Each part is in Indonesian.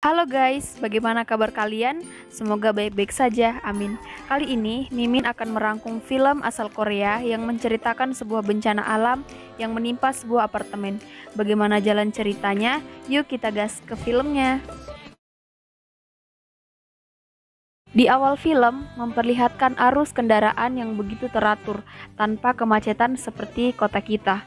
Halo guys, bagaimana kabar kalian? Semoga baik-baik saja, amin. Kali ini, Mimin akan merangkum film asal Korea yang menceritakan sebuah bencana alam yang menimpa sebuah apartemen. Bagaimana jalan ceritanya? Yuk kita gas ke filmnya. Di awal film, memperlihatkan arus kendaraan yang begitu teratur, tanpa kemacetan seperti kota kita.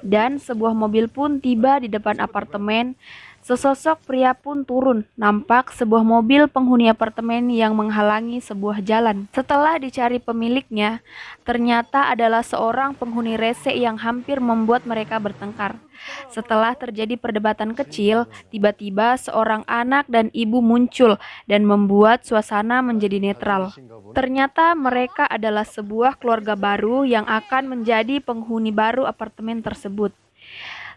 Dan sebuah mobil pun tiba di depan apartemen. Sesosok pria pun turun. Nampak sebuah mobil penghuni apartemen yang menghalangi sebuah jalan. Setelah dicari pemiliknya, ternyata adalah seorang penghuni rese yang hampir membuat mereka bertengkar. Setelah terjadi perdebatan kecil, tiba-tiba seorang anak dan ibu muncul dan membuat suasana menjadi netral. Ternyata mereka adalah sebuah keluarga baru yang akan menjadi penghuni baru apartemen tersebut.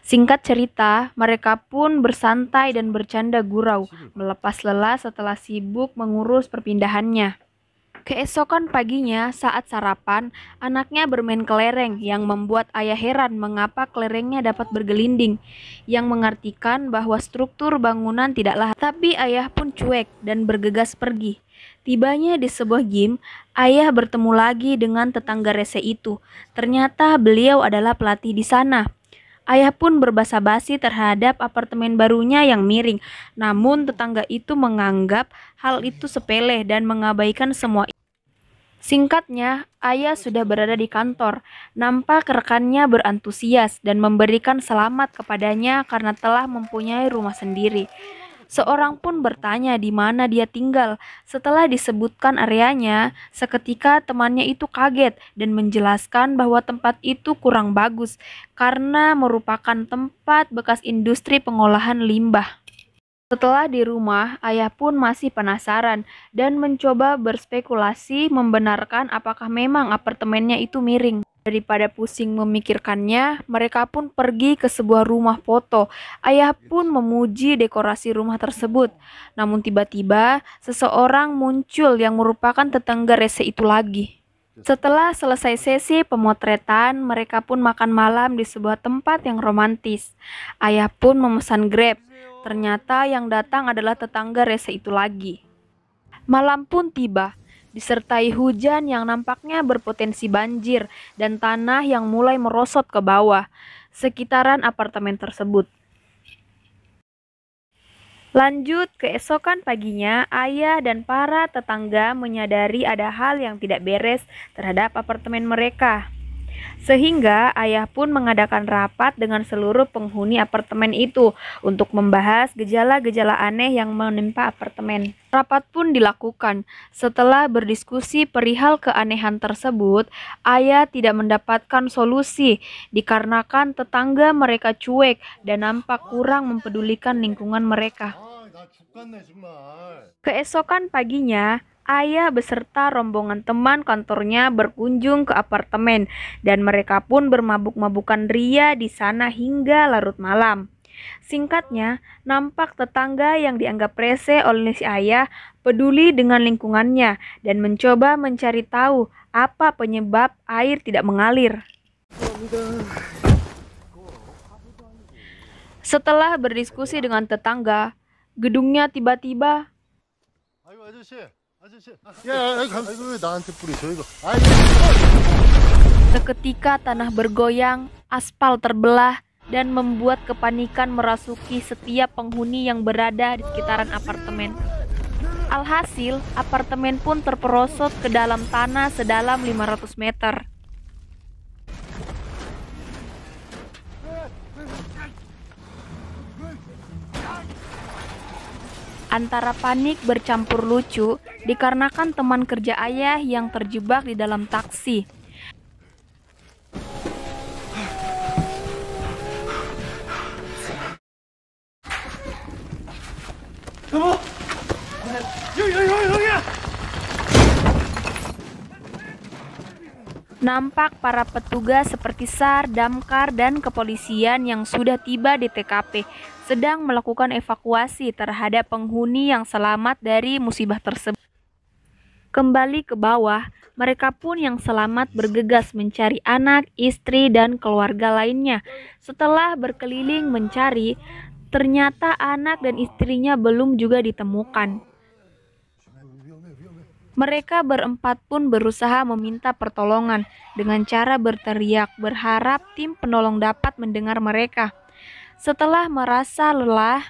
Singkat cerita, mereka pun bersantai dan bercanda gurau, melepas lelah setelah sibuk mengurus perpindahannya. Keesokan paginya, saat sarapan, anaknya bermain kelereng yang membuat ayah heran mengapa kelerengnya dapat bergelinding, yang mengartikan bahwa struktur bangunan tidaklah. Tapi ayah pun cuek dan bergegas pergi. Tibanya di sebuah gym, ayah bertemu lagi dengan tetangga rese itu. Ternyata beliau adalah pelatih di sana. Ayah pun berbasa-basi terhadap apartemen barunya yang miring, namun tetangga itu menganggap hal itu sepele dan mengabaikan semua. Singkatnya, ayah sudah berada di kantor. Nampak rekannya berantusias dan memberikan selamat kepadanya karena telah mempunyai rumah sendiri. Seorang pun bertanya di mana dia tinggal. Setelah disebutkan areanya, seketika temannya itu kaget dan menjelaskan bahwa tempat itu kurang bagus karena merupakan tempat bekas industri pengolahan limbah. Setelah di rumah, ayah pun masih penasaran dan mencoba berspekulasi membenarkan apakah memang apartemennya itu miring. Daripada pusing memikirkannya, mereka pun pergi ke sebuah rumah foto. Ayah pun memuji dekorasi rumah tersebut. Namun tiba-tiba, seseorang muncul yang merupakan tetangga rese itu lagi. Setelah selesai sesi pemotretan, mereka pun makan malam di sebuah tempat yang romantis. Ayah pun memesan Grab. Ternyata yang datang adalah tetangga rese itu lagi. Malam pun tiba, disertai hujan yang nampaknya berpotensi banjir dan tanah yang mulai merosot ke bawah sekitaran apartemen tersebut. Lanjut, keesokan paginya, ayah dan para tetangga menyadari ada hal yang tidak beres terhadap apartemen mereka. Sehingga ayah pun mengadakan rapat dengan seluruh penghuni apartemen itu untuk membahas gejala-gejala aneh yang menimpa apartemen. Rapat pun dilakukan. Setelah berdiskusi perihal keanehan tersebut, ayah tidak mendapatkan solusi dikarenakan tetangga mereka cuek dan nampak kurang mempedulikan lingkungan mereka. Keesokan paginya, ayah beserta rombongan teman kantornya berkunjung ke apartemen dan mereka pun bermabuk-mabukan ria di sana hingga larut malam. Singkatnya, nampak tetangga yang dianggap rese oleh si ayah peduli dengan lingkungannya dan mencoba mencari tahu apa penyebab air tidak mengalir. Setelah berdiskusi dengan tetangga, gedungnya tiba-tiba seketika tanah bergoyang, aspal terbelah, dan membuat kepanikan merasuki setiap penghuni yang berada di sekitaran apartemen. Alhasil, apartemen pun terperosot ke dalam tanah sedalam 500 meter. Antara panik bercampur lucu dikarenakan teman kerja ayah yang terjebak di dalam taksi. Nampak para petugas seperti SAR, Damkar, dan kepolisian yang sudah tiba di TKP sedang melakukan evakuasi terhadap penghuni yang selamat dari musibah tersebut. Kembali ke bawah, mereka pun yang selamat bergegas mencari anak, istri, dan keluarga lainnya. Setelah berkeliling mencari, Ternyata anak dan istrinya belum juga ditemukan. Mereka berempat pun berusaha meminta pertolongan dengan cara berteriak, berharap tim penolong dapat mendengar mereka. Setelah merasa lelah,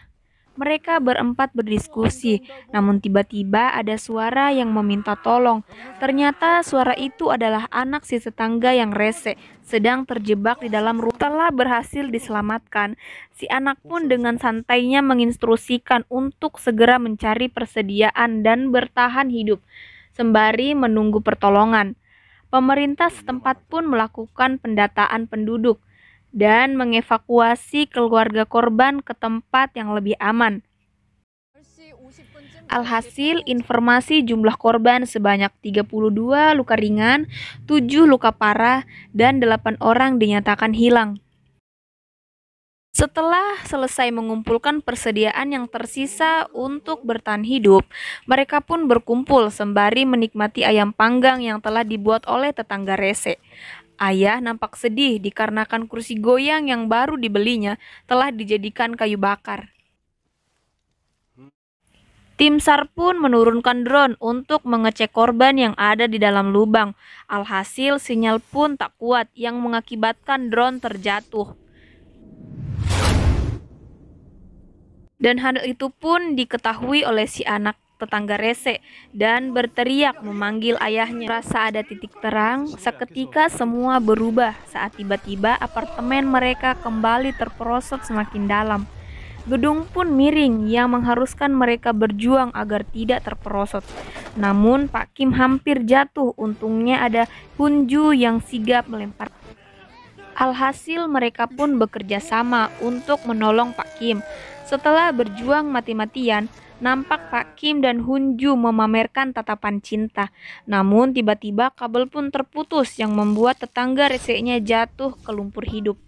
mereka berempat berdiskusi, namun tiba-tiba ada suara yang meminta tolong. Ternyata suara itu adalah anak si tetangga yang rese, sedang terjebak di dalam rumah. Setelah berhasil diselamatkan, si anak pun dengan santainya menginstruksikan untuk segera mencari persediaan dan bertahan hidup, sembari menunggu pertolongan. Pemerintah setempat pun melakukan pendataan penduduk dan mengevakuasi keluarga korban ke tempat yang lebih aman. Alhasil, informasi jumlah korban sebanyak 32 luka ringan, 7 luka parah, dan 8 orang dinyatakan hilang. Setelah selesai mengumpulkan persediaan yang tersisa untuk bertahan hidup, mereka pun berkumpul sembari menikmati ayam panggang yang telah dibuat oleh tetangga rese. Ayah nampak sedih dikarenakan kursi goyang yang baru dibelinya telah dijadikan kayu bakar. Tim SAR pun menurunkan drone untuk mengecek korban yang ada di dalam lubang. Alhasil sinyal pun tak kuat yang mengakibatkan drone terjatuh. Dan hal itu pun diketahui oleh si anak tetangga rese dan berteriak memanggil ayahnya. Rasa ada titik terang, seketika semua berubah saat tiba-tiba apartemen mereka kembali terperosot semakin dalam. Gedung pun miring yang mengharuskan mereka berjuang agar tidak terperosot. Namun Pak Kim hampir jatuh, untungnya ada Hunju yang sigap melempar. Alhasil mereka pun bekerja sama untuk menolong Pak Kim. Setelah berjuang mati-matian, nampak Pak Kim dan Hunju memamerkan tatapan cinta. Namun tiba-tiba kabel pun terputus yang membuat tetangga resenya jatuh ke lumpur hidup.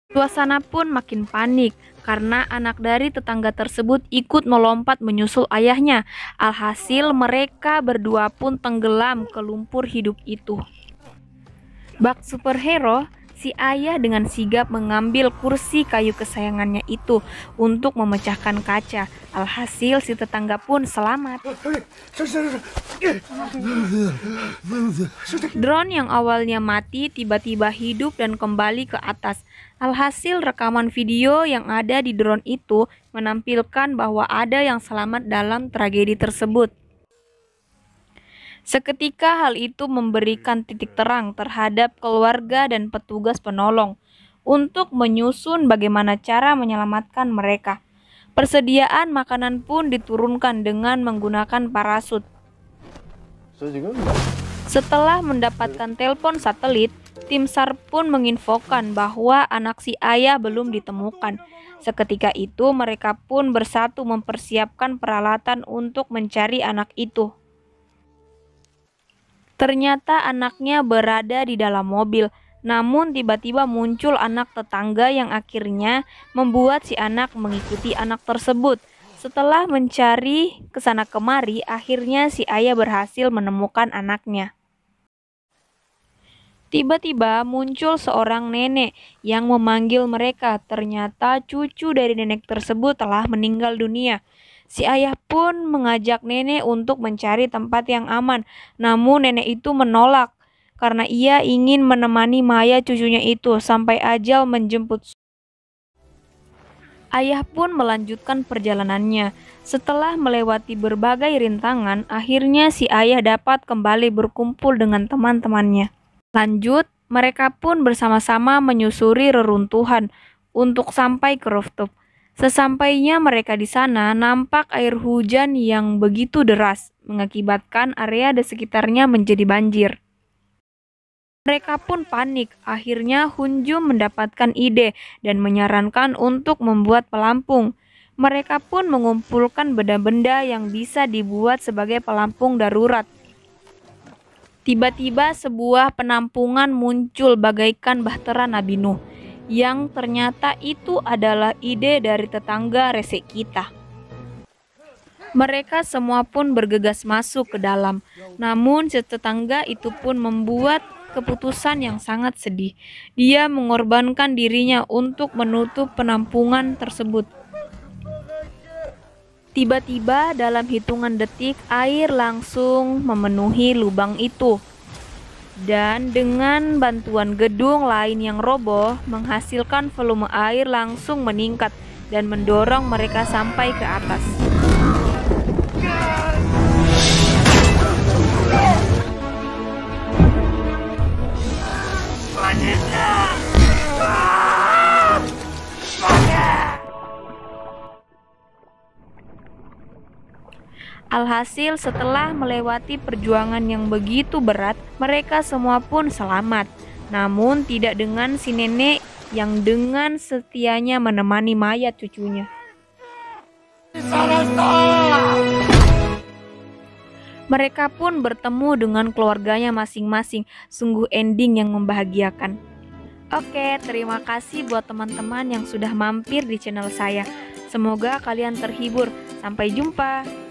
Suasana pun makin panik karena anak dari tetangga tersebut ikut melompat menyusul ayahnya. Alhasil mereka berdua pun tenggelam ke lumpur hidup itu. Bak superhero, si ayah dengan sigap mengambil kursi kayu kesayangannya itu untuk memecahkan kaca. Alhasil si tetangga pun selamat. Drone yang awalnya mati tiba-tiba hidup dan kembali ke atas. Alhasil rekaman video yang ada di drone itu menampilkan bahwa ada yang selamat dalam tragedi tersebut. Seketika hal itu memberikan titik terang terhadap keluarga dan petugas penolong untuk menyusun bagaimana cara menyelamatkan mereka. Persediaan makanan pun diturunkan dengan menggunakan parasut. Setelah mendapatkan telepon satelit, tim SAR pun menginfokan bahwa anak si ayah belum ditemukan. Seketika itu mereka pun bersatu mempersiapkan peralatan untuk mencari anak itu. Ternyata anaknya berada di dalam mobil, namun tiba-tiba muncul anak tetangga yang akhirnya membuat si anak mengikuti anak tersebut. Setelah mencari kesana kemari, akhirnya si ayah berhasil menemukan anaknya. Tiba-tiba muncul seorang nenek yang memanggil mereka. Ternyata cucu dari nenek tersebut telah meninggal dunia. Si ayah pun mengajak nenek untuk mencari tempat yang aman, namun nenek itu menolak karena ia ingin menemani mayat cucunya itu sampai ajal menjemput. Ayah pun melanjutkan perjalanannya. Setelah melewati berbagai rintangan, akhirnya si ayah dapat kembali berkumpul dengan teman-temannya. Lanjut, mereka pun bersama-sama menyusuri reruntuhan untuk sampai ke rooftop. Sesampainya mereka di sana, nampak air hujan yang begitu deras, mengakibatkan area di sekitarnya menjadi banjir. Mereka pun panik. Akhirnya Hunju mendapatkan ide dan menyarankan untuk membuat pelampung. Mereka pun mengumpulkan benda-benda yang bisa dibuat sebagai pelampung darurat. Tiba-tiba sebuah penampungan muncul bagaikan bahtera Nabi Nuh, yang ternyata itu adalah ide dari tetangga rese kita. Mereka semua pun bergegas masuk ke dalam, namun tetangga itu pun membuat keputusan yang sangat sedih. Dia mengorbankan dirinya untuk menutup penampungan tersebut. Tiba-tiba dalam hitungan detik air langsung memenuhi lubang itu. Dan dengan bantuan gedung lain yang roboh, menghasilkan volume air langsung meningkat dan mendorong mereka sampai ke atas. Alhasil, setelah melewati perjuangan yang begitu berat, mereka semua pun selamat. Namun tidak dengan si nenek yang dengan setianya menemani mayat cucunya. Mereka pun bertemu dengan keluarganya masing-masing. Sungguh ending yang membahagiakan. Oke, terima kasih buat teman-teman yang sudah mampir di channel saya. Semoga kalian terhibur. Sampai jumpa.